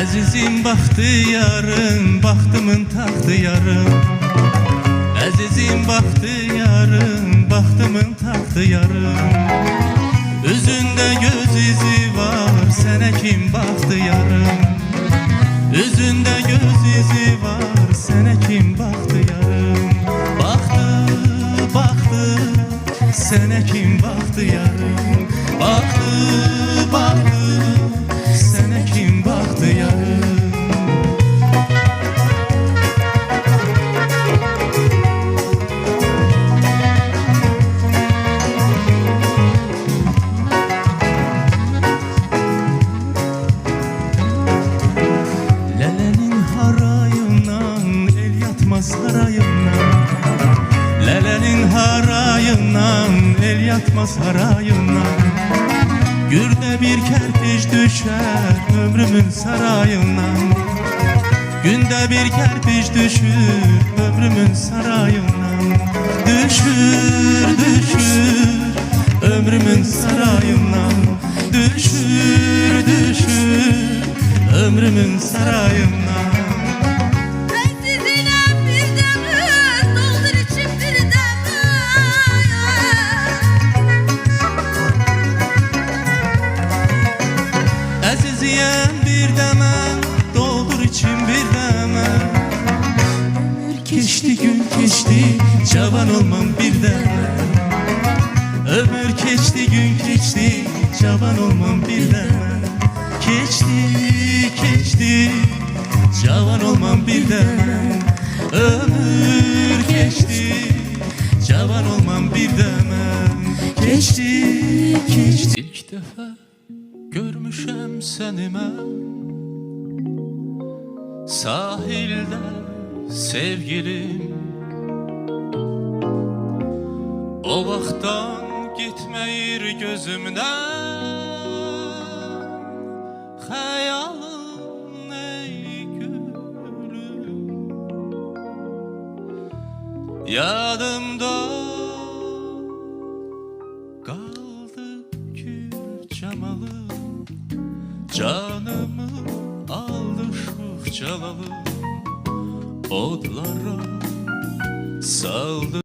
Əzizim baxtiyarım, baxtımın taxtiyarım. Əzizim baxtiyarım, baxtımın taxtiyarım. Üzündə göz izi var, sənə kim baxtiyarım. Üzündə göz izi var, sənə kim baxtiyarım. Baxtı, baxtı, sənə kim baxtiyarım. Baxtı, baxtı, sənə kim baxtiyarım. Lələnin harayından, el yatmaz sarayından. Lələnin harayından, el yatmaz sarayından. Gürdə bir kərpic düşər ömrümün sarayından. Gündə bir kərpic düşür ömrümün sarayından. Düşür, düşür ömrümün sarayından. Düşür, düşür ömrümün sarayından. Əziziyəm bir dəmə, doldur içim bir dəmə. Ömür keçdi, gün keçdi, cavan olmam bir dəmə. Ömür keçdi, gün keçdi, cavan olmam bir dəmə. Keçdi, keçdi, cavan olmam bir dəmə. Ömür keçdi, cavan olmam bir dəmə. Keçdi, keçdi. İlk dəfə görmüşəm səni mən sahildə sevgilim. O vaxtdan gitməyir gözümdən xəyalın ey gülüm. Yadımda qaldı gül camalım. Canımı aldı şux calalım, odlara saldı.